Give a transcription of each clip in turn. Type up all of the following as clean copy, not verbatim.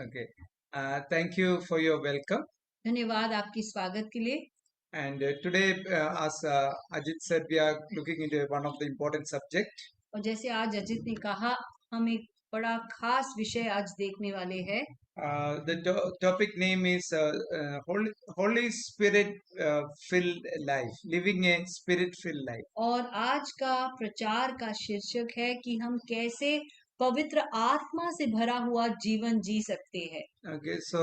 Okay. Thank you for your welcome. धन्यवाद आपकी स्वागत के लिए। And today, as Ajit said, we are looking into one of the important subject. और जैसे आज अजित ने कहा, हम एक बड़ा खास विषय आज देखने वाले हैं। The topic name is Holy Spirit filled life, living a spirit filled life. और आज का प्रचार का शीर्षक है कि हम कैसे पवित्र आत्मा से भरा हुआ जीवन जी सकते हैं। Okay, so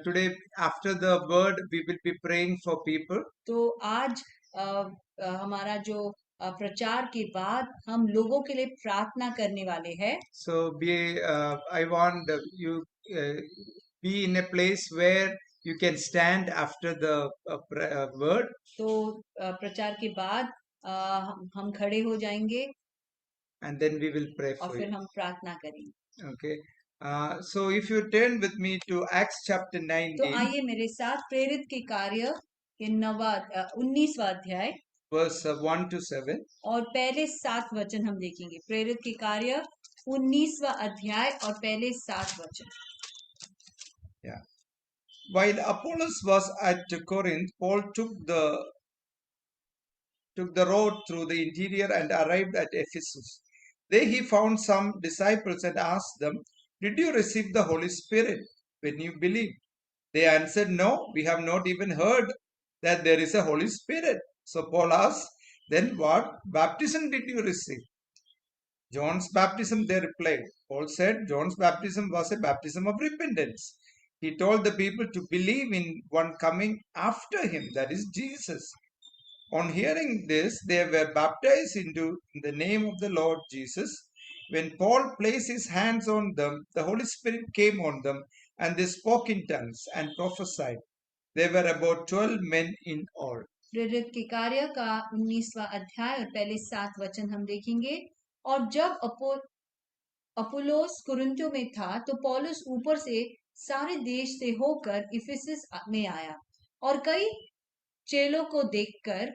today after the word, we will be praying for people. तो आज हमारा जो प्रचार के बाद हम लोगों के लिए प्रार्थना करने वाले हैं। So I want you be in a place where you can stand after the word. तो प्रचार के बाद हम खड़े हो जाएंगे And then we will pray और for फिर you. हम प्रार्थना करेंगे। Okay. So if you turn with me to Acts chapter तो 19, आइए मेरे साथ प्रेरित के कार्य के 19वां अध्याय verse 1 to 7. और पहले 7 वचन हम देखेंगे। प्रेरित के कार्य 19वां अध्याय और पहले 7 वचन। Yeah. While Apollos was at Corinth, Paul took the road through the interior and arrived at Ephesus. There he found some disciples and asked them, "Did you receive the Holy Spirit when you believed?" They answered, "No, we have not even heard that there is a Holy Spirit." So Paul asked, "Then what baptism did you receive?" "John's baptism," they replied. Paul said, "John's baptism was a baptism of repentance. He told the people to believe in one coming after him, that is Jesus." On hearing this, they were baptized into the name of the Lord Jesus. When Paul placed his hands on them, the Holy Spirit came on them, and they spoke in tongues and prophesied. There were about 12 men in all. प्रेरित के कार्य का 19वां अध्याय और पहले 7 वचन हम देखेंगे। और जब अपुल्लोस कुरिन्थियों में था, तो पौलुस ऊपर से सारे देश से होकर इफिसुस में आया और कई चेलों को देखकर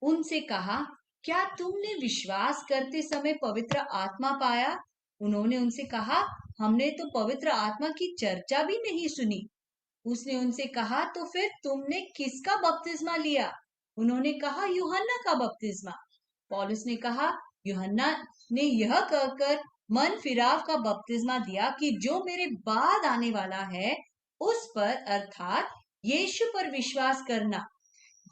उनसे कहा, क्या तुमने विश्वास करते समय पवित्र आत्मा पाया? उन्होंने उनसे कहा, हमने तो पवित्र आत्मा की चर्चा भी नहीं सुनी। उसने उनसे कहा, तो फिर तुमने किसका बपतिस्मा लिया? उन्होंने कहा, यूहन्ना का बपतिस्मा। पौलुस ने कहा, यूहन्ना ने यह कहकर मन फिराव का बपतिस्मा दिया कि जो मेरे बाद आने वाला है उस पर अर्थात यीशु पर विश्वास करना।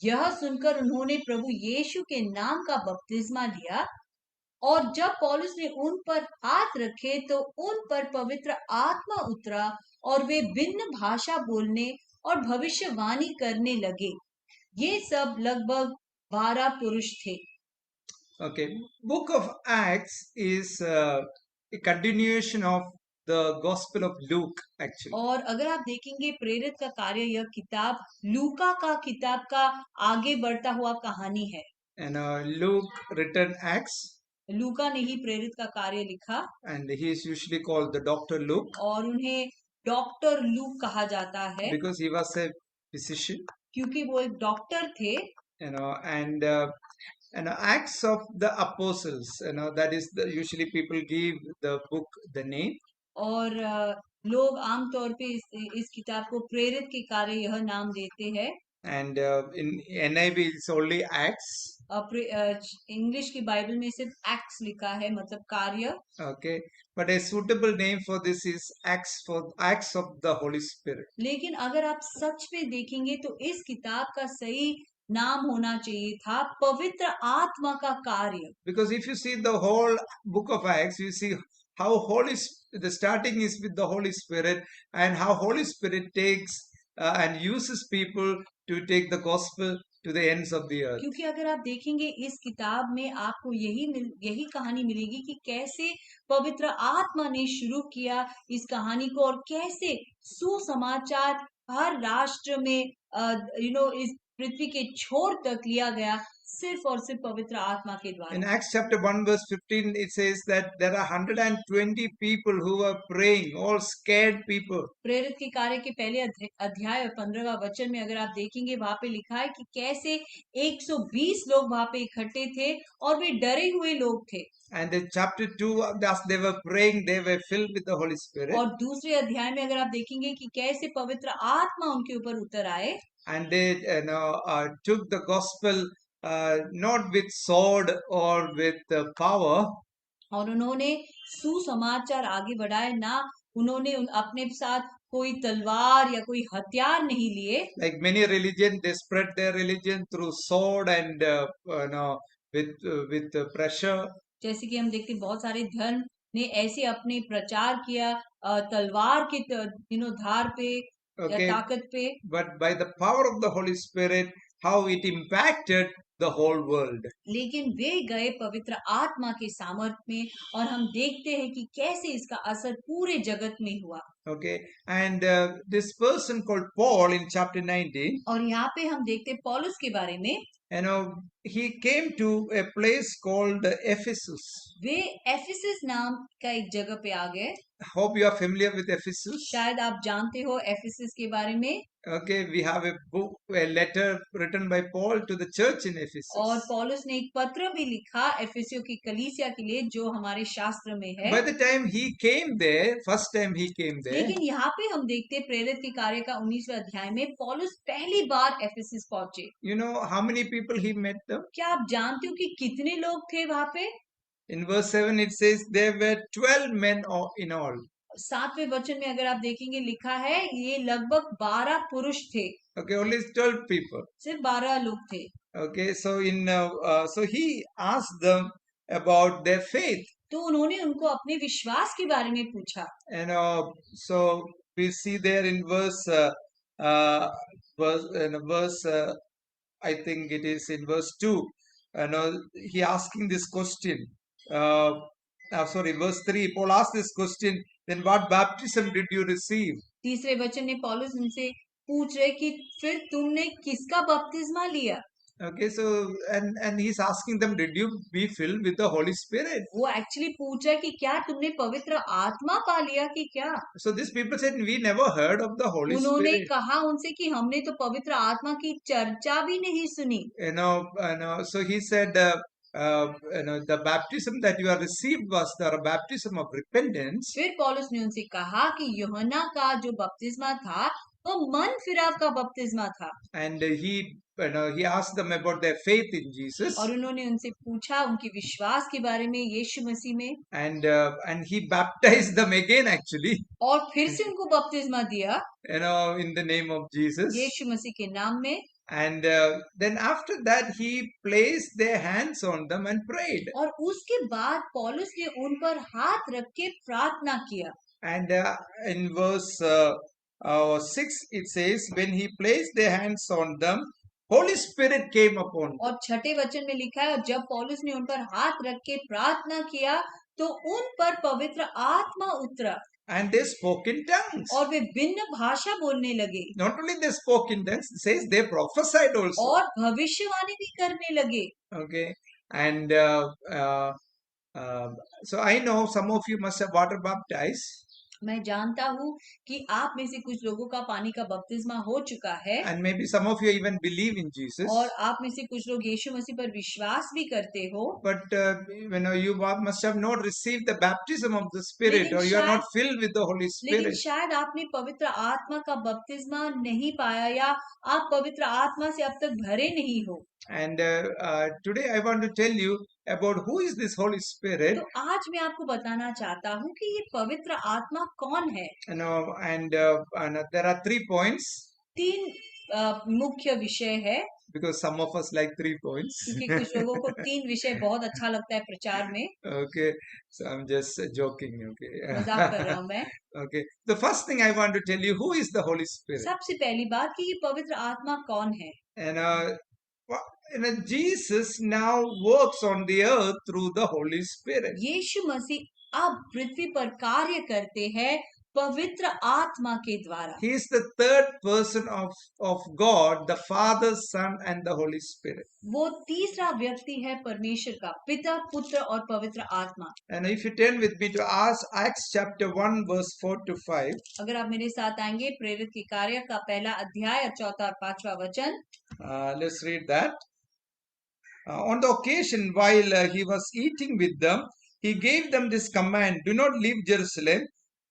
यह सुनकर उन्होंने प्रभु यीशु के नाम का बपतिस्मा लिया। और जब पौलुस ने उन पर हाथ रखे तो उन पर पवित्र आत्मा उतरा और वे भिन्न भाषा बोलने और भविष्यवाणी करने लगे। ये सब लगभग 12 पुरुष थे। Okay, Book of Acts is a continuation of the Gospel of Luke, actually. और अगर आप देखेंगे प्रेरित का कार्य, यह किताब लूका का किताब का आगे बढ़ता हुआ कहानी है। And Luke written Acts, लूका ने ही प्रेरित का कार्य लिखा and he is usually called the Dr. Luke और उन्हें डॉक्टर लूक कहा जाता है because he was a physician. क्योंकि वो एक डॉक्टर थे। And Acts of the Apostles, that is usually people give the book the name. और लोग आमतौर पे इस किताब को प्रेरित के कार्य यह नाम देते हैं। And in NIV it's only Acts. English की बाइबल में सिर्फ एक्ट्स लिखा है, मतलब कार्य। Okay, but a suitable name for this is Acts of the Holy Spirit. लेकिन अगर आप सच में देखेंगे तो इस किताब का सही नाम होना चाहिए था पवित्र आत्मा का कार्य। Because if you see the whole book of Acts, you see how the starting is with the Holy Spirit, and how Holy Spirit takes and uses people to take the gospel to the ends of the earth. क्योंकि अगर आप देखेंगे इस किताब में आपको यही कहानी मिलेगी कि कैसे पवित्र आत्मा ने शुरू किया इस कहानी को और कैसे सुसमाचार हर राष्ट्र में इस पृथ्वी के छोर तक लिया गया सिर्फ और सिर्फ पवित्र आत्मा के In द्वारा। Acts chapter 1 verse 15, it says that there are 120 people who were praying, all scared people. प्रेरित के कार्य के पहले अध्याय और 15वां वचन में अगर आप देखेंगे वहां पे लिखा है कि कैसे 120 लोग वहां पे इकट्ठे थे और वे डरे हुए लोग थे। And in chapter 2, as they were praying, they were filled with the Holy Spirit. और दूसरे अध्याय में अगर आप देखेंगे कि कैसे पवित्र आत्मा उनके ऊपर उतर आए And they took the gospel not with sword or with power, और उन्होंने सुसमाचार आगे बढ़ाए, ना उन्होंने अपने साथ कोई तलवार या कोई हथियार नहीं लिए। like many religions, they spread their religion through sword and with pressure. जैसे कि हम देखते हैं बहुत सारे धर्म ने ऐसे अपने प्रचार किया तलवार के धार पे या Okay, ताकत पे, but by the power of the Holy Spirit, how it impacted the whole world. लेकिन वे गए पवित्र आत्मा के सामर्थ्य में और हम देखते हैं कि कैसे इसका असर पूरे जगत में हुआ। Okay, and this person called Paul in chapter 19, और यहाँ पे हम देखते हैं पौलुस के बारे में, he came to a place called Ephesus. Way Ephesus नाम का एक जगह पे आ गए। Hope you are familiar with Ephesus. शायद आप जानते हो एफिसस के बारे में। Okay, we have a book, a letter written by Paul to the church in और Ephesus. पौलुस ने एक पत्र भी लिखा एफिसियों की कलीसिया के लिए जो हमारे शास्त्र में है। By the time he came there, first time he came there, लेकिन यहाँ पे हम देखते हैं प्रेरित के कार्य का 19वें अध्याय में पौलुस पहली बार एफिसस पहुंचे। you know how many people he met them? क्या आप जानते हो कि कितने लोग थे वहां पे? In verse 7 it says there were 12 men in all. 7वें वचन में अगर आप देखेंगे लिखा है ये लगभग 12 पुरुष थे। Okay, only 12 people. सिर्फ 12 लोग थे। Okay, so so he asked them about their faith. तो उन्होंने उनको अपने विश्वास के बारे में पूछा। And so we see there in verse I think it is in verse 2, he asking this question. Sorry, verse 3, Paul asked this question, then what baptism did you receive? तीसरे वचन में पौलुस उनसे पूछ रहे कि फिर तुमने किसका बपतिस्मा लिया? Okay, so and he's asking them, did you be filled with the Holy Spirit? वो एक्चुअली पूछ रहा है कि क्या तुमने पवित्र आत्मा पा लिया कि क्या? So these people said, we never heard of the Holy उन्होंने Spirit. कहा उनसे कि हमने तो पवित्र आत्मा की चर्चा भी नहीं सुनी। So he said, the baptism that you have received was the baptism of repentance. फिर पौलुस ने उनसे कहा कि यूहन्ना का जो बपतिस्मा था वो मन फिराव का बपतिस्मा था। And he asked them about their faith in Jesus. और उन्होंने उनसे पूछा उनके विश्वास के बारे में यीशु मसीह में। And he baptized them again actually, और फिर से उनको बपतिस्मा दिया in the name of Jesus. यीशु मसीह के नाम में। And then after that he placed their hands on them and prayed. और उसके बाद पौलुस ने उन पर हाथ रख के प्रार्थना किया। And in verse 6 it says, when he placed their hands on them, Holy Spirit came upon them. और छठे वचन में लिखा है, और जब पौलुस ने उन पर हाथ रख के प्रार्थना किया तो उन पर पवित्र आत्मा उतरा। And they spoke in tongues. और वे भिन्न भाषा बोलने लगे। Not only they spoke in tongues, it says they prophesied also. और भविष्यवाणी भी करने लगे। Okay, and so I know some of you must have water baptized. मैं जानता हूँ कि आप में से कुछ लोगों का पानी का बपतिस्मा हो चुका है। And maybe some of you even believe in Jesus. और आप में से कुछ लोग यीशु मसीह पर विश्वास भी करते हो। But you must have not received the baptism of the Spirit, or you are not filled with the Holy लेकिन Spirit. शायद आपने पवित्र आत्मा का बपतिस्मा नहीं पाया या आप पवित्र आत्मा से अब तक भरे नहीं हो। And today I want to tell you about who is this Holy Spirit. तो आज मैं आपको बताना चाहता हूँ कि ये पवित्र आत्मा कौन है। And there are 3 points. 3 मुख्य विषय है। Because some of us like 3 points. क्योंकि कुछ लोगों को 3 विषय बहुत अच्छा लगता है प्रचार में। Okay, so I'm just joking. Okay. मजाक कर रहा हूँ मैं। Okay, the first thing I want to tell you, who is the Holy Spirit? सबसे पहली बात कि ये पवित्र आत्मा कौन है। And Jesus now works on the earth through the Holy Spirit. यीशु मसीह अब पृथ्वी पर कार्य करते हैं पवित्र आत्मा के द्वारा। He is the third person of God, the Father, Son, and the Holy Spirit. वो तीसरा व्यक्ति है परमेश्वर का, पिता, पुत्र और पवित्र आत्मा। And if you turn with me to Acts chapter 1 verse 4 to 5. अगर आप मेरे साथ आएंगे प्रेरित के कार्य का पहला अध्याय 4 और 5वां वचन। Let's read that. On the occasion while he was eating with them, he gave them this command: do not leave Jerusalem,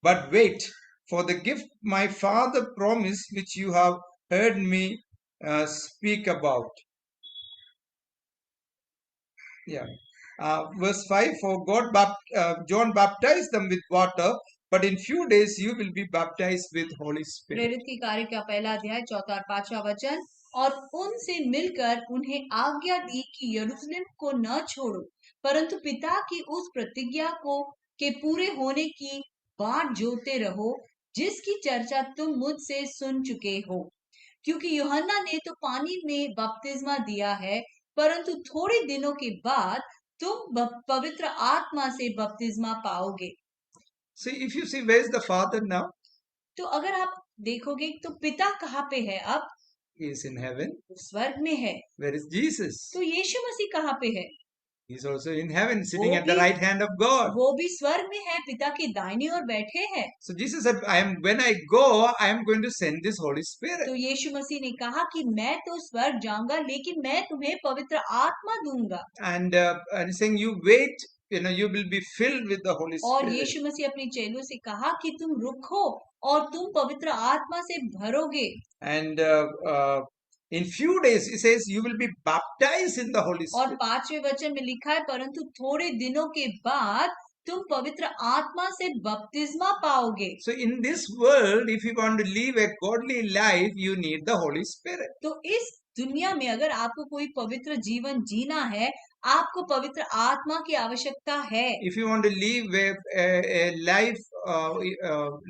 but wait for the gift my Father promised, which you have heard me speak about. Yeah. Verse 5, for John baptized them with water, but in few days you will be baptized with Holy Spirit. प्रेरित की कार्य का पहला अध्याय 4 और 5वां वचन। और उनसे मिलकर उन्हें आज्ञा दी कि यरूशलेम को न छोड़ो, परंतु पिता की उस प्रतिज्ञा को के पूरे होने की बाट जोते रहो, जिसकी चर्चा तुम मुझसे सुन चुके हो। क्योंकि यूहन्ना ने तो पानी में बपतिस्मा दिया है, परंतु थोड़े दिनों के बाद तुम पवित्र आत्मा से बपतिस्मा पाओगे। See, if you see, where is the Father now? तो अगर आप देखोगे तो पिता कहाँ पे है अब? He is in heaven. स्वर्ग में है। Where is Jesus? तो यीशु मसीह कहाँ पे है? He is also in heaven, sitting वो at the भी- right hand of God. वो भी स्वर्ग में है, पिता की दाहिनी ओर बैठे हैं। So Jesus said, when I go, I am going to send this Holy Spirit. तो यीशु मसीह ने कहा कि मैं तो स्वर्ग जाऊंगा, लेकिन मैं तुम्हें पवित्र आत्मा दूंगा। And he's saying, you wait, you will be filled with the Holy और Spirit. यीशु मसीह अपने चेलों से कहा कि तुम रुको और तुम पवित्र आत्मा से भरोगे। And in few days, he says, you will be baptized in the Holy और Spirit. 5वें वचन में लिखा है, परंतु थोड़े दिनों के बाद तुम पवित्र आत्मा से बपतिस्मा पाओगे। So in this world, if you want to live a godly life, you need the Holy Spirit. तो इस दुनिया में अगर आपको कोई पवित्र जीवन जीना है, आपको पवित्र आत्मा की आवश्यकता है। If you want to live a life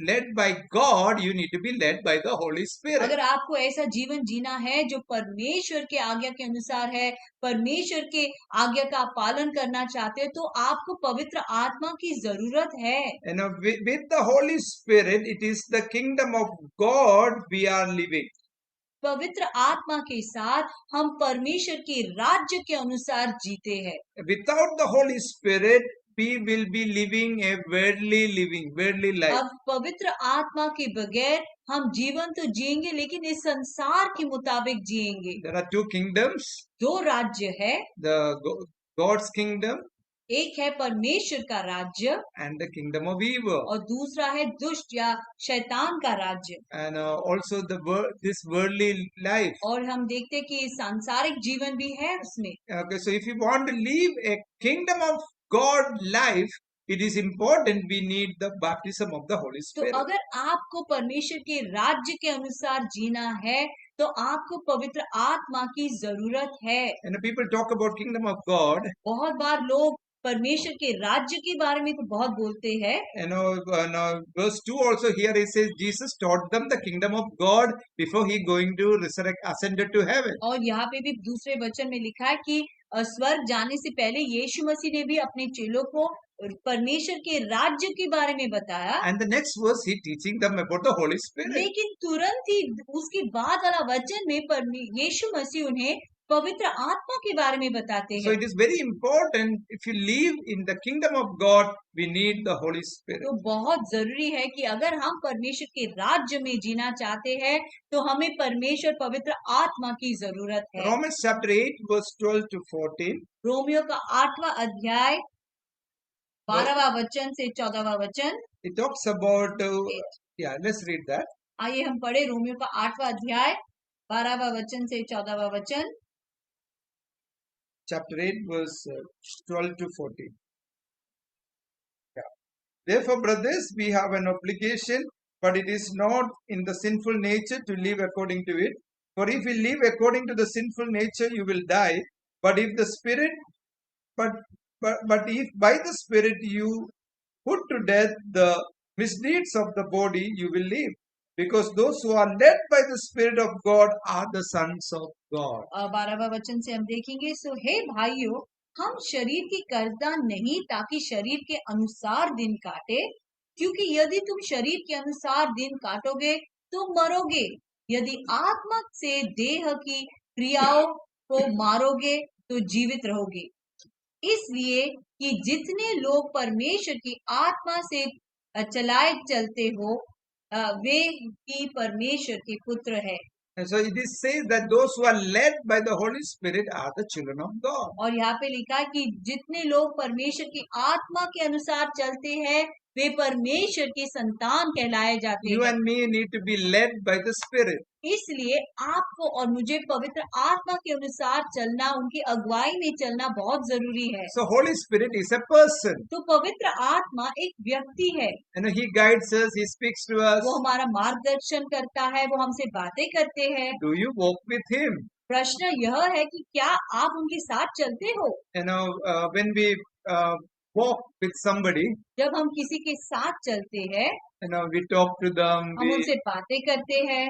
led by God, you need to be led by the Holy Spirit. अगर आपको ऐसा जीवन जीना है जो परमेश्वर के आज्ञा के अनुसार है, परमेश्वर के आज्ञा का आप पालन करना चाहते हो, तो आपको पवित्र आत्मा की जरूरत है। With the Holy Spirit, it is the kingdom of God we are living. पवित्र आत्मा के साथ हम परमेश्वर के राज्य के अनुसार जीते हैं। Without the Holy Spirit, we will be living a worldly life. अब पवित्र आत्मा के बगैर हम जीवन तो जिएंगे, लेकिन इस संसार के मुताबिक जिएंगे। There are two kingdoms. दो राज्य है, God's kingdom एक है परमेश्वर का राज्य and the kingdom of evil. और दूसरा है दुष्ट या शैतान का राज्य। And also this worldly life. और हम देखते कि सांसारिक जीवन भी है उसमें। Okay, so if you want to live a kingdom of God life, it is important we need the baptism of the Holy तो Spirit. अगर आपको परमेश्वर के राज्य के अनुसार जीना है, तो आपको पवित्र आत्मा की जरूरत है। And people talk about kingdom of God. बहुत बार लोग परमेश्वर के राज्य के बारे में तो बहुत बोलते हैं। Verse 2 also here it says Jesus taught them the kingdom of God before he going to ascended to heaven. और यहाँ पे भी दूसरे वचन में लिखा है कि स्वर्ग जाने से पहले यीशु मसीह ने भी अपने चेलों को परमेश्वर के राज्य के बारे में बताया। And the next verse he teaching them about the Holy Spirit. लेकिन तुरंत ही उसके बाद वाला वचन में यीशु मसीह उन्हें पवित्र आत्मा के बारे में बताते So हैं। it is very important, if you live in the kingdom of God, we need the Holy Spirit. तो बहुत जरूरी है कि अगर हम परमेश्वर के राज्य में जीना चाहते हैं, तो हमें परमेश्वर पवित्र आत्मा की जरूरत है। Romans chapter 8 verse 12 to 14. Romeo का 8वां अध्याय 12वां वचन से 14वां वचन। It talks about let's read that. आइए हम पढ़े रोमियो का 8वां अध्याय 12वां वचन से 14वां वचन। Chapter 8 verse 12 to 14. Therefore, brothers, we have an obligation, but it is not in the sinful nature to live according to it. For if you live according to the sinful nature, you will die. But if the Spirit, but if by the Spirit you put to death the misdeeds of the body, you will live. Because those who are led by the Spirit of God are the sons of God. 12वां वचन से हम देखेंगे, सो हे भाइयों, हम शरीर की कर्ता नहीं ताकि शरीर के अनुसार दिन काटे, क्योंकि यदि तुम शरीर के अनुसार दिन काटोगे तो मरोगे, यदि आत्मा से देह की क्रियाओं को मारोगे तो जीवित रहोगे। इसलिए कि जितने लोग परमेश्वर की आत्मा से चलाए चलते हो, वे ही परमेश्वर के पुत्र है। And so it is says that those who are led by the Holy Spirit are the children of God. और यहाँ पे लिखा है कि जितने लोग परमेश्वर की आत्मा के अनुसार चलते हैं वे परमेश्वर की संतान कहलाए जाते You हैं। and me need to be led by the Spirit. इसलिए आपको और मुझे पवित्र आत्मा के अनुसार चलना, उनकी अगुवाई में चलना बहुत जरूरी है। So Holy Spirit is a person. तो पवित्र आत्मा एक व्यक्ति है। He guides us, He speaks to us. वो हमारा मार्गदर्शन करता है, वो हमसे बातें करते हैं। Do you walk with Him? प्रश्न यह है कि क्या आप उनके साथ चलते हो? When we walk with somebody, जब हम किसी के साथ चलते हैं, we talk to them. हम उनसे बातें करते हैं,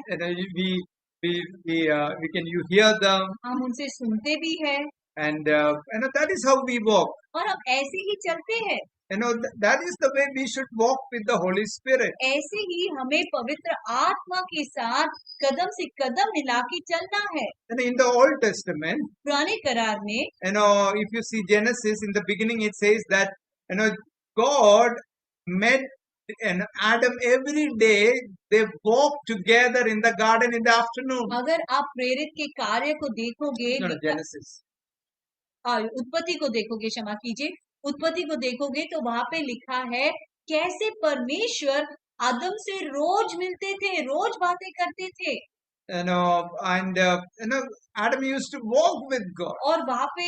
We can you hear them, हम उनसे सुनते भी हैं, and that is how we walk. और हम ऐसे ही चलते हैं। That is the way we should walk with the Holy Spirit. ऐसे ही हमें पवित्र आत्मा के साथ कदम से कदम मिला के चलना है। And in the Old Testament, पुराने करार में if you see Genesis, in the beginning it says that God met Adam every day. They walk together in the garden in the afternoon. अगर आप प्रेरित के कार्य को देखोगे, Genesis. उत्पत्ति को देखोगे, क्षमा कीजिए, उत्पत्ति को देखोगे तो वहां पे लिखा है कैसे परमेश्वर आदम से रोज मिलते थे, रोज बातें करते थे। Adam used to walk with God. और वहां पे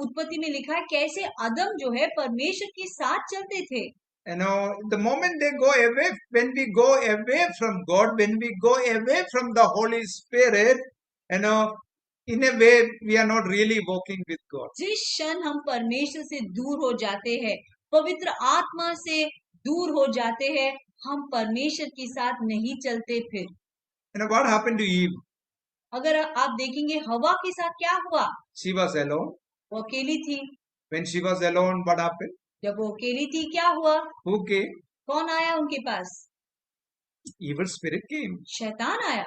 उत्पत्ति में लिखा है कैसे आदम जो है परमेश्वर के साथ चलते थे। The moment they go away, when we go away from God, when we go away from the Holy Spirit, in a way we are not really walking with God. जिस क्षण हम परमेश्वर से दूर हो जाते हैं, पवित्र आत्मा से दूर हो जाते हैं, हम परमेश्वर के साथ नहीं चलते। फिर what happened to Eve? अगर आप देखेंगे हवा के साथ क्या हुआ? She was alone. वो अकेली थी। When she was alone, what happened? जब वो अकेली थी क्या हुआ? Who came? कौन आया उनके पास? Evil spirit came. शैतान आया।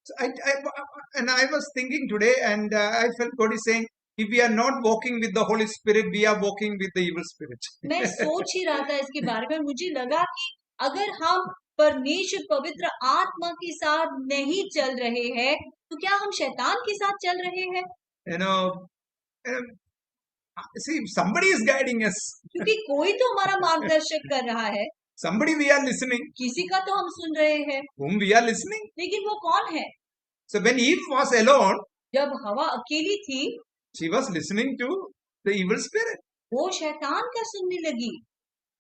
So I was thinking today, and I felt God is saying, if we are not walking with the Holy Spirit, we are walking with the evil spirit. मैं सोच ही रहा था इसके बारे में, मुझे लगा कि अगर हम परमेश्वर पवित्र आत्मा के साथ नहीं चल रहे हैं तो क्या हम शैतान के साथ चल रहे हैं? See, somebody is guiding us. क्योंकि कोई तो हमारा मार्गदर्शन कर रहा है। Somebody we are listening. किसी का तो हम सुन रहे हैं। Whom we are listening? लेकिन वो कौन है? So when Eve was alone, जब हवा अकेली थी, she was listening to the evil spirit. वो शैतान का सुनने लगी।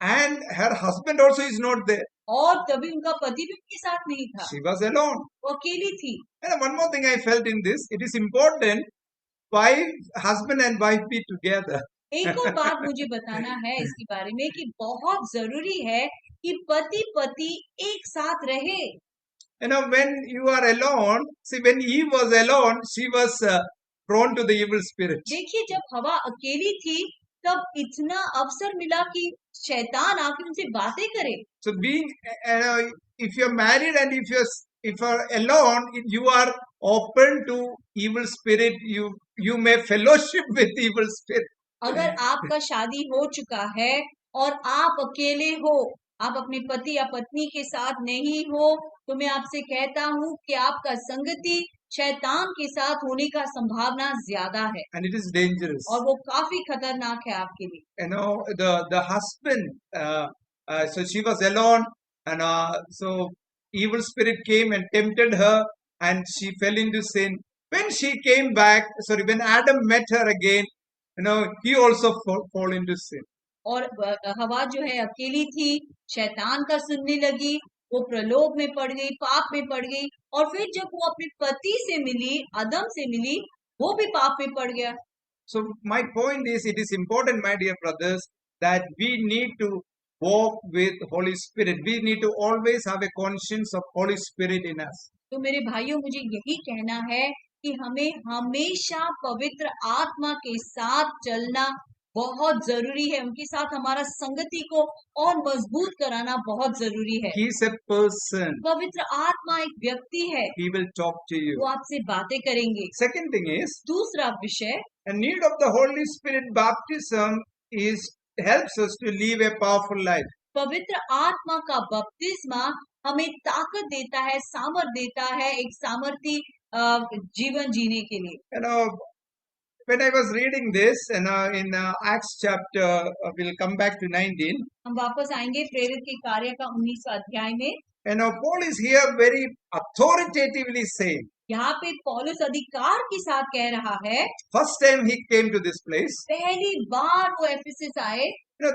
And her husband also is not there. और तभी उनका पति भी उनके साथ नहीं था। She was alone. वो अकेली थी। And one more thing I felt in this, it is important husband and wife be together. एक और बात मुझे बताना है इसके बारे में कि बहुत जरूरी है कि पति पति एक साथ रहे। When you are alone, see, when Eve was alone, she was prone to the evil spirit. देखिए जब हवा अकेली थी तब इतना अवसर मिला कि शैतान आके उनसे बातें करे। So being, if you're married and if you're alone, you are open to evil spirit. You may fellowship with evil spirit. अगर आपका शादी हो चुका है और आप अकेले हो, आप अपने पति या पत्नी के साथ नहीं हो, तो मैं आपसे कहता हूँ कि आपका संगति शैतान के साथ होने का संभावना ज्यादा है। And it is dangerous. और वो काफी खतरनाक है आपके लिए। The husband, so she was alone, and so evil spirit came and tempted her, and she fell into sin. When she came back, when Adam met her again, he also fall into sin. और हवा जो है अकेली थी, शैतान का सुनने लगी, वो प्रलोभ में पड़ गई, पाप में पड़ गई, और फिर जब वो अपने पति से मिली, आदम से मिली, वो भी पाप में पड़ गया। So my point is, it is important, my dear brothers, that we need to walk with Holy Spirit. We need to always have a conscience of Holy Spirit in us. तो मेरे भाइयों, मुझे यही कहना है कि हमें हमेशा पवित्र आत्मा के साथ चलना बहुत जरूरी है, उनके साथ हमारा संगति को और मजबूत कराना बहुत जरूरी है। He is a person. पवित्र आत्मा एक व्यक्ति है, He will talk to वो you. आपसे बातें करेंगे। Second thing is, दूसरा विषय, a need of the Holy Spirit baptism is helps us to live a powerful life. पवित्र आत्मा का बपतिस्मा हमें ताकत देता है, सामर्थ देता है, एक सामर्थी जीवन जीने के लिए। You know, when I was reading this, in Acts chapter, we'll come back to 19. हम वापस आएंगे प्रेरित के कार्य का 19वां अध्याय में। Paul is here very authoritatively saying, यहाँ पे पौलुस अधिकार के साथ कह रहा है, first time he came to this place, पहली बार वो एफेसस आए,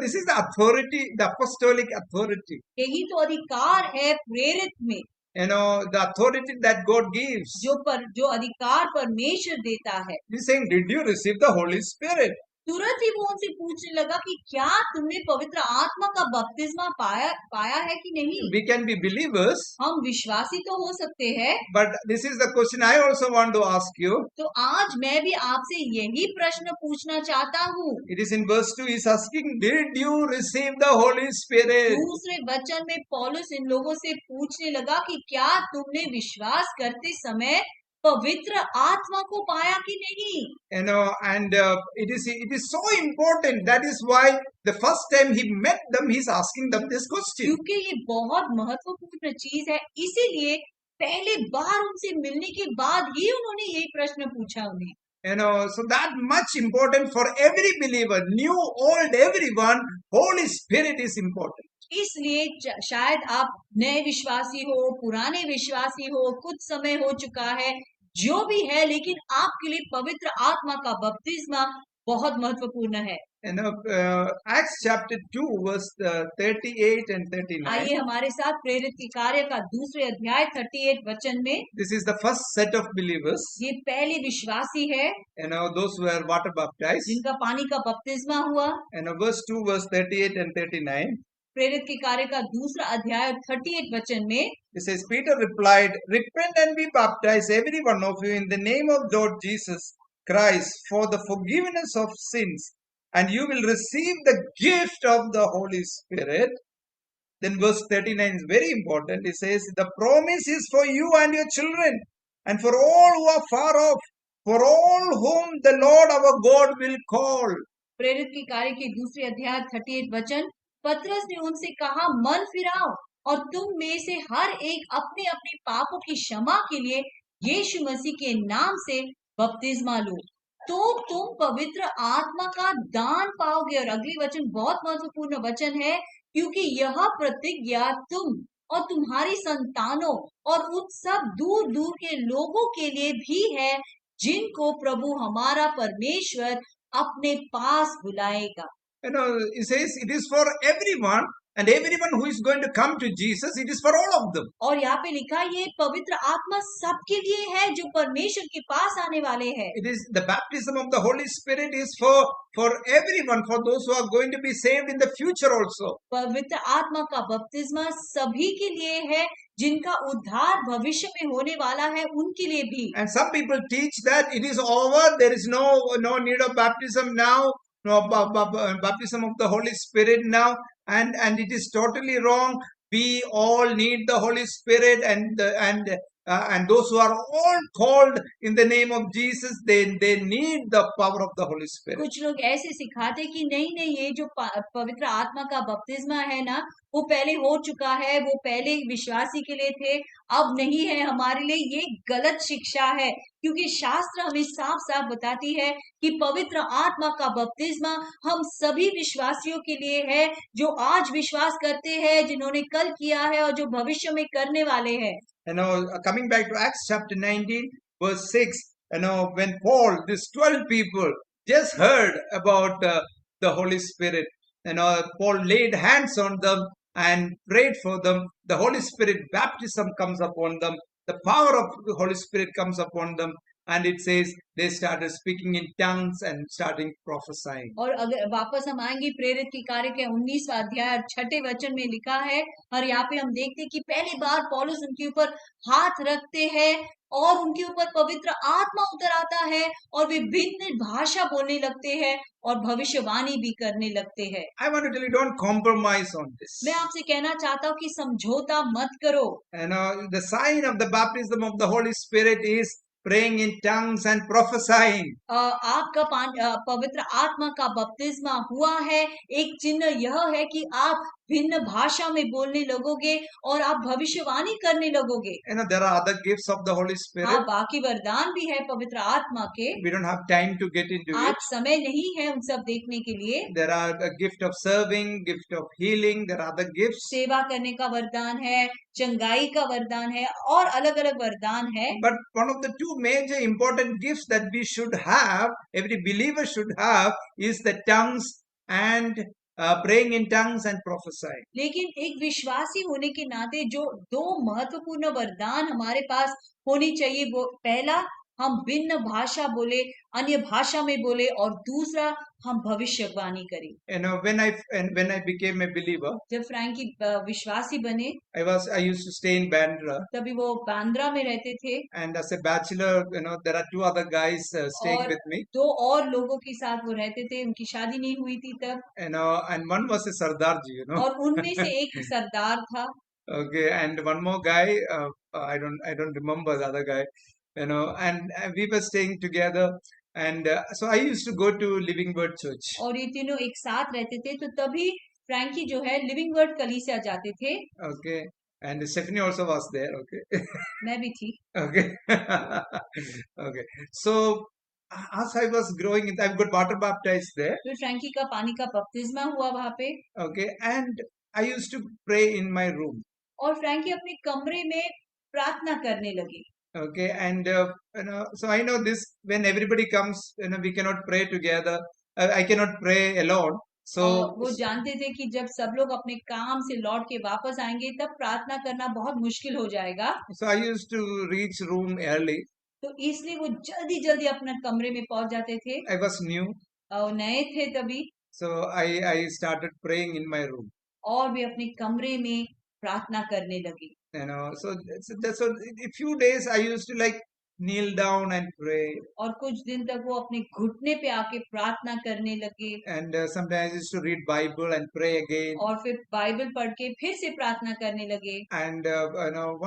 this is the authority, the apostolic authority. यही तो अधिकार है प्रेरित में, The authority that God gives. जो अधिकार परमेश्वर देता है। He's saying, did you receive the Holy Spirit? तुरंत ही वो उनसे पूछने लगा कि क्या तुमने पवित्र आत्मा का बपतिस्मा पाया है कि नहीं। We can be believers, हम विश्वासी तो हो सकते हैं, but this is the question I also want to ask you. तो आज मैं भी आपसे यही प्रश्न पूछना चाहता हूँ। It is in verse 2, he's asking, did you receive the Holy Spirit? दूसरे वचन में पौलुस इन लोगों से पूछने लगा कि क्या तुमने विश्वास करते समय पवित्र आत्मा को पाया कि नहीं। And it is so important. That is why the first time he met them, he's asking them this question. क्योंकि ये बहुत महत्वपूर्ण चीज है, इसीलिए पहले बार उनसे मिलने के बाद ही उन्होंने यही प्रश्न पूछा उन्हें। So that much important for every believer, new, old, everyone. Holy Spirit is important. इसलिए शायद आप नए विश्वासी हो, पुराने विश्वासी हो, कुछ समय हो चुका है, जो भी है, लेकिन आपके लिए पवित्र आत्मा का बपतिस्मा बहुत महत्वपूर्ण है। Acts chapter 2 verse 38 and 39. आइए हमारे साथ प्रेरित के कार्य का दूसरे अध्याय 38 वचन में। This is the first set of believers. ये पहले विश्वासी है, those who were water baptized. जिनका पानी का बपतिस्मा हुआ। Verse 2 verse 38 and 39. प्रेरित के कार्य का दूसरा अध्याय 38 वचन में it says, Peter replied, repent and be baptized every one of you in the name of Lord Jesus Christ for the forgiveness of sins, and you will receive the gift of the Holy Spirit. Then verse 39 is very important. It says, the promise is for you and your children, and for all who are far off, for all whom the Lord our God will call. प्रेरित के कार्य के दूसरे अध्याय 38 वचन, पतरस ने उनसे कहा, मन फिराओ और तुम में से हर एक अपने अपने पापों की क्षमा के लिए यीशु मसीह के नाम से बपतिस्मा लो, तो तुम पवित्र आत्मा का दान पाओगे। और अगली वचन बहुत महत्वपूर्ण वचन है, क्योंकि यह प्रतिज्ञा तुम और तुम्हारी संतानों और उन सब दूर दूर के लोगों के लिए भी है, जिनको प्रभु हमारा परमेश्वर अपने पास बुलाएगा। It says it is for everyone, and everyone who is going to come to Jesus, it is for all of them. और यहाँ पे लिखा, ये पवित्र आत्मा सबके लिए है जो परमेश्वर के पास आने वाले हैं। It is the baptism of the Holy Spirit is for everyone, for those who are going to be saved in the future also. पवित्र आत्मा का बपतिस्मा सभी के लिए है, जिनका उद्धार भविष्य में होने वाला है, उनके लिए भी। And some people teach that it is over, there is no need of baptism now, no baptism of the Holy Spirit now, and it is totally wrong. We all need the Holy Spirit, and those who are all called in the name of Jesus, they need the power of the Holy Spirit. कुछ लोग ऐसे सिखाते कि नहीं, ये जो पवित्र आत्मा का बपतिस्मा है ना, वो पहले हो चुका है, वो पहले विश्वासी के लिए थे, अब नहीं है हमारे लिए। ये गलत शिक्षा है, क्योंकि शास्त्र हमें साफ साफ बताती है कि पवित्र आत्मा का बपतिस्मा हम सभी विश्वासियों के लिए है, जो आज विश्वास करते हैं, जिन्होंने कल किया है और जो भविष्य में करने वाले हैं। Coming back to Acts chapter 19 verse 6, when Paul, these 12 people just heard about the Holy Spirit, Paul laid hands on them and prayed for them. The Holy Spirit baptism comes upon them. The power of the Holy Spirit comes upon them. and it says they started speaking in tongues and starting prophesying. और अगर वापस हम आएंगे प्रेरित के कार्य के 19वां अध्याय 6ठे वचन में लिखा है, और यहाँ पे हम देखते हैं कि पहली बार पौलुस उनके ऊपर हाथ रखते हैं और उनके ऊपर पवित्र आत्मा उतर आता है और वे भिन्न भाषा बोलने लगते हैं और भविष्यवाणी भी करने लगते हैं। I want to tell you, don't compromise on this. मैं आपसे कहना चाहता हूँ कि समझौता मत करो। The sign of the baptism of the Holy Spirit is praying in tongues and prophesying. आपका पवित्र आत्मा का बपतिस्मा हुआ है, एक चिन्ह यह है कि आप भिन्न भाषा में बोलने लगोगे और आप भविष्यवाणी करने लगोगे। There are other gifts of the Holy Spirit. हाँ, बाकी वरदान भी है पवित्र आत्मा के। We don't have time to get into आज it. समय नहीं है उन सब देखने के लिए। There are a gift of serving, gift of healing. There are other gifts. सेवा करने का वरदान है, चंगाई का वरदान है और अलग अलग वरदान है। But one of the two major important gifts that we should have, every believer should have, is the tongues and praying in tongues and prophesying. लेकिन एक विश्वासी होने के नाते जो दो महत्वपूर्ण वरदान हमारे पास होनी चाहिए, वो पहला हम भिन्न भाषा बोले, अन्य भाषा में बोले, और दूसरा हम भविष्यवाणी करें। When I became a believer, जब फ्रैंकी विश्वासी बने, I used to stay in Bandra, तभी वो बांद्रा में रहते थे and as a bachelor, there are two other guys staying और with me. दो और लोगों के साथ वो रहते थे, उनकी शादी नहीं हुई थी तब, And one was a Sardar ji, और उनमें से एक सरदार था Okay, and one more guy, I don't remember the other guy, and we were staying together, and so I used to go to Living Word Church. और ये तीनों एक साथ रहते थे, तो तभी फ्रैंकी जो है लिविंग वर्ड कलीसिया जाते थे। Okay, and Stephanie also was there. Okay, मैं भी थी। okay, okay. So as I was growing, I got water baptized there. फिर फ्रैंकी का पानी का बपतिस्मा हुआ वहां पे, Okay, and I used to pray in my room. और फ्रैंकी अपने कमरे में प्रार्थना करने लगी। Okay, and so I know this, when everybody comes, we cannot pray together. I cannot pray alone. So वो जानते थे कि जब सब लोग अपने काम से लौट के वापस आएंगे तब प्रार्थना करना बहुत मुश्किल हो जाएगा। I used to reach room early. तो इसलिए वो जल्दी जल्दी अपने कमरे में पहुंच जाते थे। I was new. नए थे तभी। So I started praying in my room. और वे अपने कमरे में प्रार्थना करने लगी। So a few days I used to like kneel down and pray. और कुछ दिन तक वो अपने घुटने पे आके प्रार्थना करने लगे। And sometimes I used to read Bible and pray again. और फिर बाइबल पढ़ के फिर से प्रार्थना करने लगे। And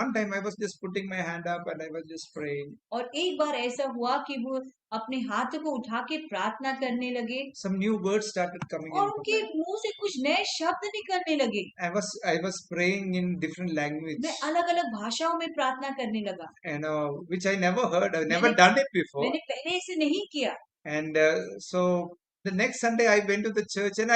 one time I was just putting my hand up and I was just praying. और एक बार ऐसा हुआ कि वो अपने हाथों को उठा के प्रार्थना करने लगे। Some new words started coming और in. उनके मुंह से कुछ नए शब्द निकलने लगे। I was praying in different language. मैं अलग-अलग भाषाओं में प्रार्थना करने लगा। Which I never heard. I've never done it before. मैंने पहले ऐसे नहीं किया। And so the next Sunday I went to the church, and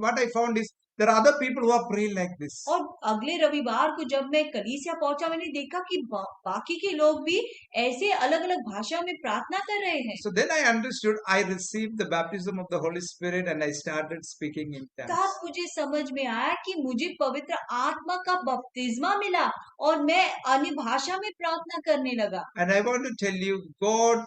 what I found is there are other people who are praying like this. और अगले रविवार को जब मैं कलीसिया पहुंचा, मैंने देखा कि बाकी के लोग भी ऐसे अलग-अलग भाषा में प्रार्थना कर रहे हैं। So then I understood, I received the baptism of the Holy Spirit and I started speaking in tongues. तब मुझे समझ में आया कि मुझे पवित्र आत्मा का बपतिस्मा मिला और मैं अन्य भाषा में प्रार्थना करने लगा। And I want to tell you, God,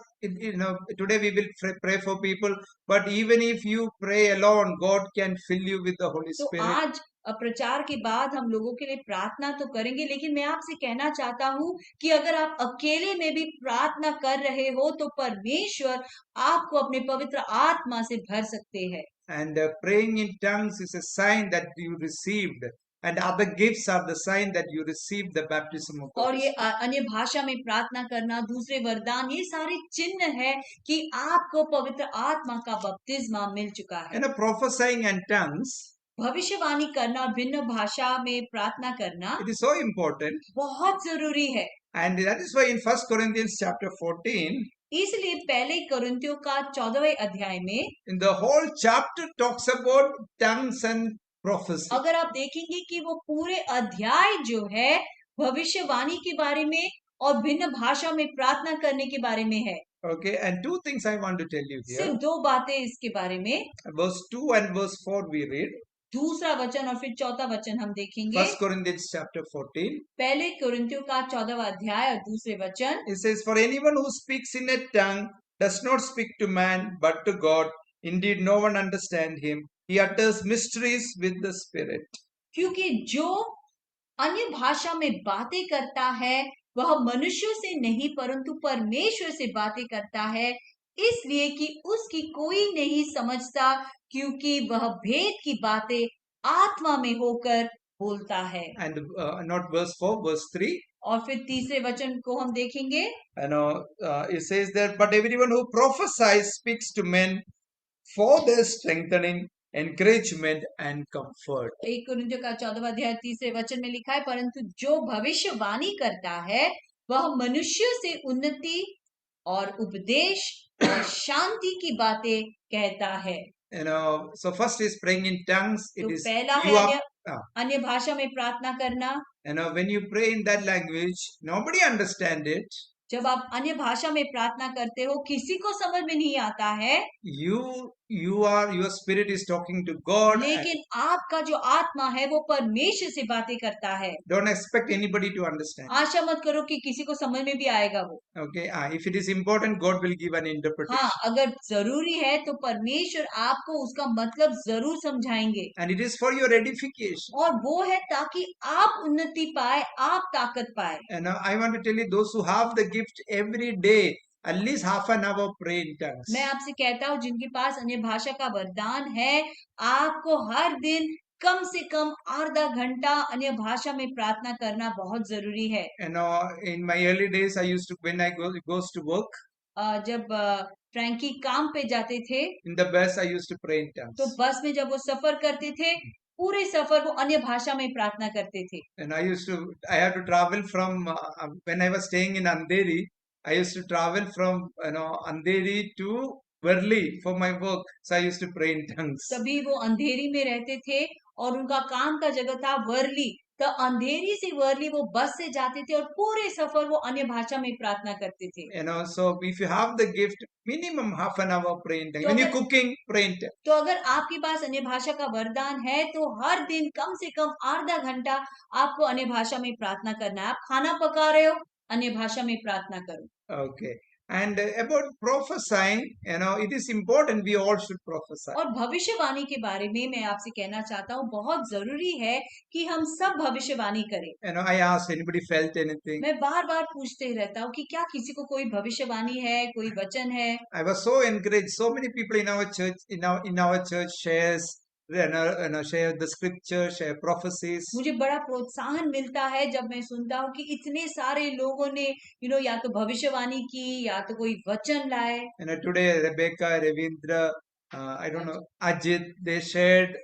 today we will pray for people, but even if you pray alone, God can fill you with the Holy तो Spirit. आज प्रचार के बाद हम लोगों के लिए प्रार्थना तो करेंगे, लेकिन मैं आपसे कहना चाहता हूँ कि अगर आप अकेले में भी प्रार्थना कर रहे हो तो परमेश्वर आपको अपने पवित्र आत्मा से भर सकते हैं। And praying in tongues is a sign that you received, and other gifts are the sign that you received the baptism of the और Holy ये Spirit. अन्य भाषा में प्रार्थना करना, दूसरे वरदान, ये सारे चिन्ह है कि आपको पवित्र आत्मा का बपतिस्मा मिल चुका है। Prophesying and tongues, भविष्यवाणी करना, भिन्न भाषा में प्रार्थना करना, it is so important. बहुत जरूरी है। And that is why in 1 Corinthians chapter 14, इसलिए पहले कोरिन्थियों का 14वें अध्याय में, in the whole chapter talks about tongues and prophecy. अगर आप देखेंगे कि वो पूरे अध्याय जो है भविष्यवाणी के बारे में और भिन्न भाषा में प्रार्थना करने के बारे में है। Okay, and two things I want to tell you here. सिर्फ दो बातें इसके बारे में। Verse 2 and verse 4 we read. दूसरा वचन और फिर चौथा वचन हम देखेंगे। 1 Corinthians chapter 14. पहले कोरिन्थियों का 14वां अध्याय और दूसरे वचन। It says, "For anyone who speaks in a tongue does not speak to man but to God. Indeed, no one understands him. He utters mysteries with the Spirit." क्योंकि जो अन्य भाषा में बातें करता है वह मनुष्यों से नहीं परंतु परमेश्वर से बातें करता है, इसलिए कि उसकी कोई नहीं समझता, क्योंकि वह भेद की बातें आत्मा में होकर बोलता है। And not verse 4, verse 3. और फिर तीसरे वचन को हम देखेंगे। It says that, "But everyone who prophesies speaks to men for their strengthening, encouragement, and comfort." 1 कोरिन्थियों का 14वां अध्याय तीसरे वचन में लिखा है, परंतु जो भविष्यवाणी करता है वह मनुष्यों से उन्नति और उपदेश और शांति की बातें कहता है। So first is praying in tongues. तो It is पहला you है are. अन्य भाषा में प्रार्थना करना। When you pray in that language, nobody understand it. जब आप अन्य भाषा में प्रार्थना करते हो किसी को समझ में नहीं आता है, Your spirit is talking to God. लेकिन आपका जो आत्मा है वो परमेश्वर से बातें करता है। Don't expect anybody to understand. आशा मत करो कि किसी को समझ में भी आएगा वो। Okay, if it is important, God will give an interpretation. हाँ, अगर जरूरी है तो परमेश्वर आपको उसका मतलब जरूर समझाएंगे। And it is for your edification. और वो है ताकि आप उन्नति पाए, आप ताकत पाए। And I want to tell you, those who have the gift every day, at least half an hour pray in tongues. मैं आपसे कहता हूँ जिनके पास अन्य भाषा का वरदान है, आपको हर दिन कम से कम आधा घंटा अन्य भाषा में प्रार्थना करना बहुत जरूरी है। In my early days, I used to, when I goes to work, जब फ्रैंकी काम पे जाते थे in the bus, I used to pray in tongues. तो बस में जब वो सफर करते थे पूरे सफर वो अन्य भाषा में प्रार्थना करते थे। And I had to travel from, when I was staying in Andheri, I used to travel from, Andheri to Worli for my work. So I used to pray in tongues. तभी वो अंधेरी में रहते थे और उनका काम का जगह था वर्ली, तो अंधेरी से वर्ली वो बस से जाते थे और पूरे सफर वो अन्य भाषा में प्रार्थना करते थे। So if you have the gift, minimum half an hour pray in tongues. When you're cooking, pray in tongues. तो अगर आपके पास अन्य भाषा का वरदान है तो हर दिन कम से कम आधा घंटा आपको अन्य भाषा में प्रार्थना करना है। आप खाना पका रहे हो, अन्य भाषा में प्रार्थना करो। Okay. And about prophesying, it is important we all should prophesy. और भविष्यवाणी के बारे में मैं आपसे कहना चाहता हूँ, बहुत जरूरी है कि हम सब भविष्यवाणी करें। I asked, anybody felt anything? मैं बार बार पूछते रहता हूँ कि क्या किसी को कोई भविष्यवाणी है, कोई वचन है। I was so encouraged. So many people in our church, in our church shares, share the scripture, share prophecies. मुझे बड़ा प्रोत्साहन मिलता है जब मैं सुनता हूँ कि इतने सारे लोगों ने या तो भविष्यवाणी की या तो कोई वचन लाए। Today Rebecca, Ravindra, I don't know, Ajit, they shared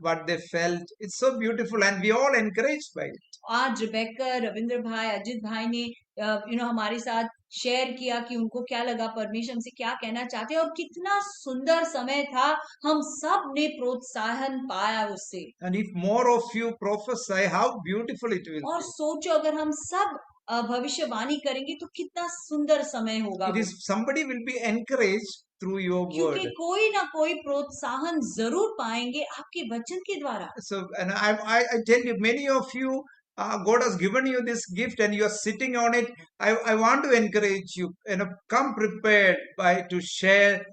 what they felt. It's so beautiful and we all encouraged by it. आज रिबेका, रविंद्र भाई, अजित भाई ने हमारे साथ शेयर किया कि उनको क्या लगा, परमेश्वर हमसे क्या कहना चाहते हैं और कितना सुंदर समय था। हम सब ने प्रोत्साहन पाया उससे। And if more of you prophesy, how beautiful it will और be. सोचो अगर हम सब भविष्यवाणी करेंगे तो कितना सुंदर समय होगा। Somebody will be encouraged through your क्योंकि word. कोई ना कोई प्रोत्साहन जरूर पाएंगे आपके वचन के द्वारा। So, and I tell you, many of you, God has given you this gift and you are sitting on it. I want to encourage you, come prepared to share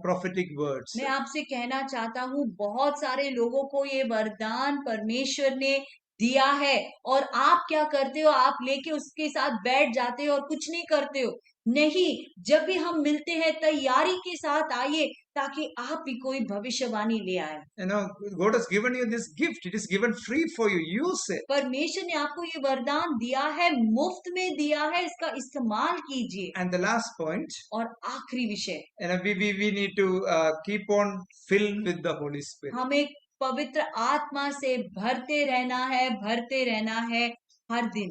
prophetic words. मैं आपसे कहना चाहता हूँ, बहुत सारे लोगों को ये वरदान परमेश्वर ने दिया है और आप क्या करते हो, आप लेके उसके साथ बैठ जाते हो और कुछ नहीं करते हो। नहीं, जब भी हम मिलते हैं तैयारी के साथ आइए ताकि आप भी कोई भविष्यवाणी ले आए। God has given you this gift. It is given free for you. Use it. परमेश्वर ने आपको ये वरदान दिया है, मुफ्त में दिया है, इसका इस्तेमाल कीजिए। And the last point, और आखिरी विषय, we need to keep on filled with the Holy Spirit. हमें पवित्र आत्मा से भरते रहना है हर दिन।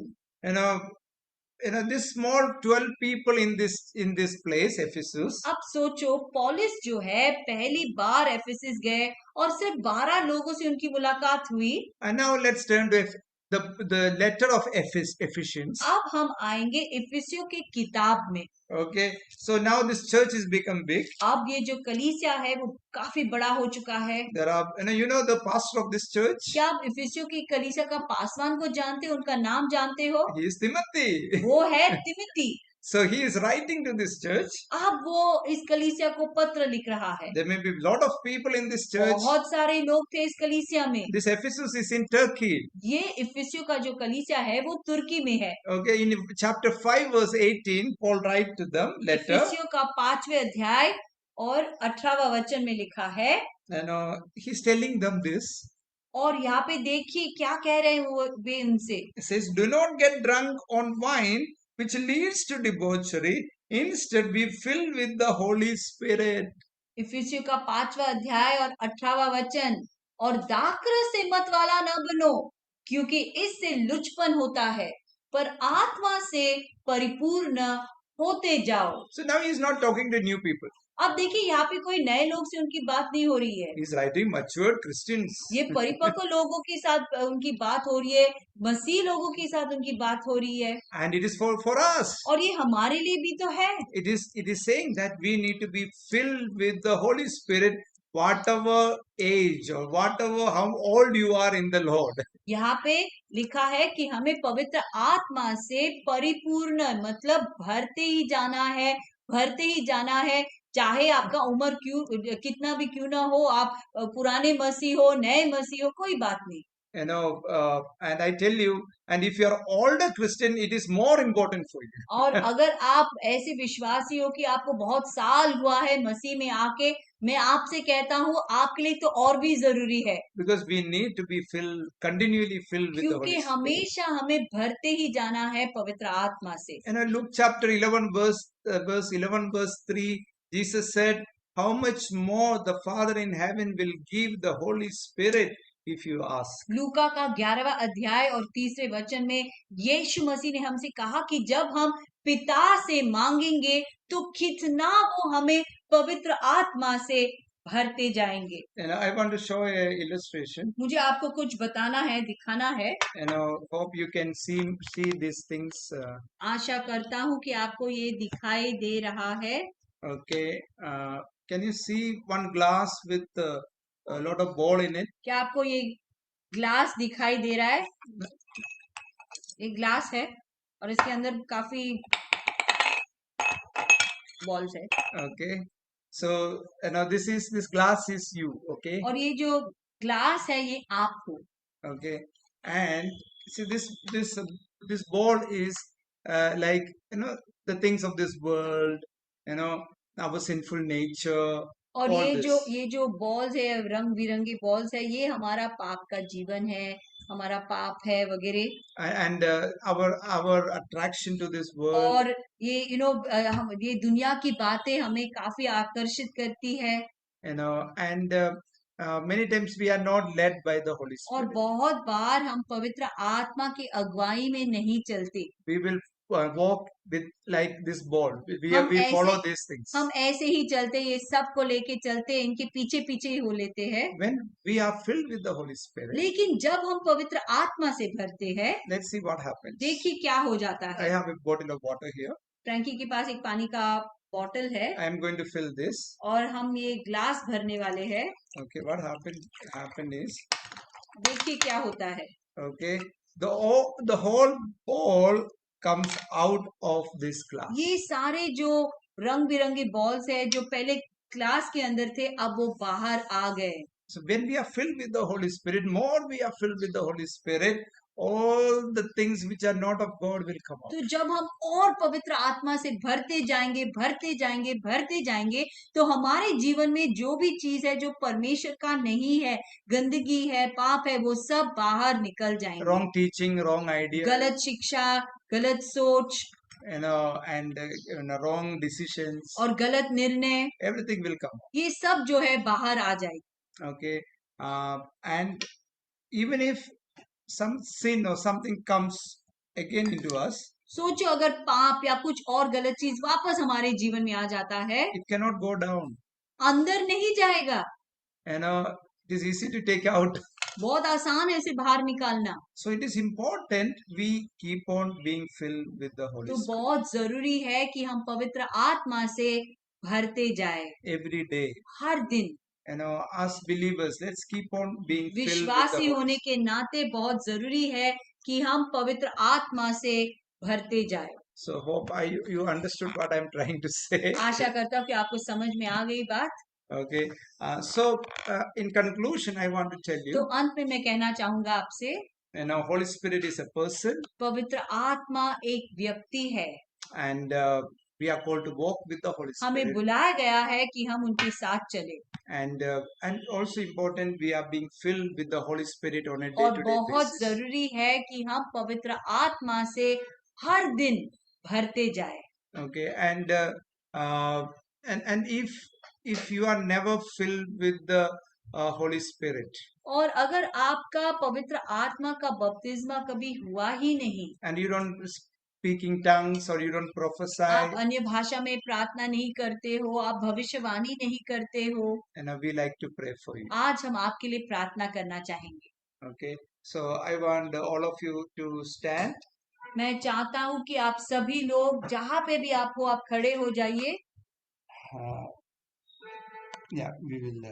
This small 12 people in this place, Ephesus. अब सोचो, पौलुस जो है पहली बार एफेसस गए और सिर्फ 12 लोगों से उनकी मुलाकात हुई। And now let's turn to the letter of Ephesians. अब हम आएंगे इफिसियों की किताब में। Okay, so now this church has become big. अब ये जो कलीसिया है वो काफी बड़ा हो चुका है। There are, you know the pastor of this church. क्या आप इफिसियों की कलीसिया का पासवान को जानते हो, उनका नाम जानते हो? He is Timothy. वो है तिमिति। So he is writing to this church. अब वो इस कलीसिया को पत्र लिख रहा है। There may be a lot of people in this church. बहुत सारे लोग थे इस कलीसिया में। This Ephesus is in Turkey. ये इफिसियों का जो कलीसिया है वो तुर्की में है। Okay, in chapter 5 verse 18, Paul writes to them letter. इफिसियों का 5वें अध्याय और 18वां वचन में लिखा है। And he's telling them this. और यहाँ पे देखिए क्या कह रहे हैं वे उनसे। He says, "Do not get drunk on wine, which leads to debauchery. Instead, be filled with the Holy Spirit." इफिसियों का 5वां अध्याय और 18वां वचन, और दाखरस से मत वाला न बनो, क्योंकि इससे लुचपन होता है, पर आत्मा से परिपूर्ण होते जाओ। So now he is not talking to new people. अब देखिए यहाँ पे कोई नए लोग से उनकी बात नहीं हो रही है। He is writing matured Christians. ये परिपक्व लोगों के साथ उनकी बात हो रही है, मसीह लोगों के साथ उनकी बात हो रही है। And it is for us. और ये हमारे लिए भी तो है। It is saying that we need to be filled with the Holy Spirit, whatever age or whatever how old you are in the Lord. यहाँ पे लिखा है कि हमें पवित्र आत्मा से परिपूर्ण मतलब भरते ही जाना है, भरते ही जाना है, चाहे आपका उम्र कितना भी क्यों ना हो, आप पुराने मसीह हो, नए मसीह हो, कोई बात नहीं। And I tell you, and if you are older Christian, it is more important for you. और अगर आप ऐसे विश्वासी हो कि आपको बहुत साल हुआ है मसीह में आके, मैं आपसे कहता हूँ आपके लिए तो और भी जरूरी है। Because we need to be continually filled with the Holy क्योंकि Spirit. हमेशा हमें भरते ही जाना है पवित्र आत्मा से। And Luke chapter 11 verse 11 verse 3, Jesus said, "How much more the Father in heaven will give the Holy Spirit if you ask." लूका का 11वां अध्याय और 3रे वचन में यीशु मसीह ने हमसे कहा कि जब हम पिता से मांगेंगे तो कितना वो हमें पवित्र आत्मा से भरते जाएंगे। And I want to show a illustration. मुझे आपको कुछ बताना है, दिखाना है। Hope you can see these things. आशा करता हूँ कि आपको ये दिखाई दे रहा है। Okay, can you see one glass with a lot of ball in it? क्या आपको ये ग्लास दिखाई दे रहा है? एक ग्लास है और इसके अंदर काफी बॉल्स है। Okay, so now this glass is you. Okay. और ये जो ग्लास है ये आप हो। Okay, and see this ball is like the things of this world, our sinful nature. और all ये this. जो बॉल्स है, रंग बिरंगी बॉल्स है, ये हमारा पाप का जीवन है, हमारा पाप है वगैरह। And our attraction to this world. और ये ये दुनिया की बातें हमें काफी आकर्षित करती है। And many times we are not led by the Holy और Spirit. बहुत बार हम पवित्र आत्मा की अगुवाई में नहीं चलते। We will walk with like this ball. We follow these things. हम ऐसे ही चलते, ये सब को लेके चलते, इनके पीछे पीछे ही हो लेते हैं। When we are filled with the Holy Spirit. लेकिन जब हम पवित्र आत्मा से भरते हैं, Let's see what happens. देखिए क्या हो जाता है। I have a bottle of water here. Frankie के पास एक पानी का बॉटल है। I am going to fill this. और हम ये ग्लास भरने वाले हैं। Okay, what happened is. देखिए क्या होता है। Okay, the whole ball comes out of this glass. ये सारे जो रंग बिरंगे बॉल्स है जो पहले ग्लास के अंदर थे, अब वो बाहर आ गए। So when we are filled with the Holy Spirit, more we are filled with the Holy Spirit, all the things which are not of God will come out. तो जब हम और पवित्र आत्मा से भरते जाएंगे, भरते जाएंगे, भरते जाएंगे, तो हमारे जीवन में जो भी चीज है जो परमेश्वर का नहीं है, गंदगी है, पाप है, वो सब बाहर निकल जाएंगे। Wrong teaching, wrong idea. गलत शिक्षा, गलत सोच, and wrong decisions. और गलत निर्णय, everything will come out. ये सब जो है बाहर आ जाएगी। Okay, and even if some sin or something comes again into us, सोचो अगर पाप या कुछ और गलत चीज वापस हमारे जीवन में आ जाता है, it cannot go down. अंदर नहीं जाएगा। It is easy to take out. बहुत आसान है इसे बाहर निकालना। So it is important we keep on being filled with the Holy तो Spirit बहुत जरूरी है कि हम पवित्र आत्मा से भरते जाए every day. हर दिन। You know, as believers, let's keep on being filled with the विश्वासी Holy होने Spirit. के नाते बहुत जरूरी है कि हम पवित्र आत्मा से भरते जाए। So hope you understood what I'm trying to say. आशा करता हूँ कि आपको समझ में आ गई बात। Okay. So in conclusion, I want to tell तो you, अंत में मैं कहना चाहूंगा आपसे, you know, Holy Spirit is a person, पवित्र आत्मा एक व्यक्ति है। and we are called to walk with the Holy हमें Spirit. बुलाया गया है कि हम उनके साथ चले, And also important, we are being filled with the Holy Spirit on a और day-to-day बहुत basis. जरूरी है कि हम पवित्र आत्मा से हर दिन भरते जाए। Okay, uh, and if you are never filled with the Holy Spirit, और अगर आपका पवित्र आत्मा का बपतिस्मा कभी हुआ ही नहीं, and you don't speak in tongues or you don't prophesy, आप अन्य भाषा में प्रार्थना नहीं करते हो, आप भविष्यवाणी नहीं करते हो, and we like to pray for you. आज हम आपके लिए प्रार्थना करना चाहेंगे। Okay, so I want all of you to stand. मैं चाहता हूं कि आप सभी लोग जहां पे भी आप हो, आप खड़े हो जाइए। Yeah, we will.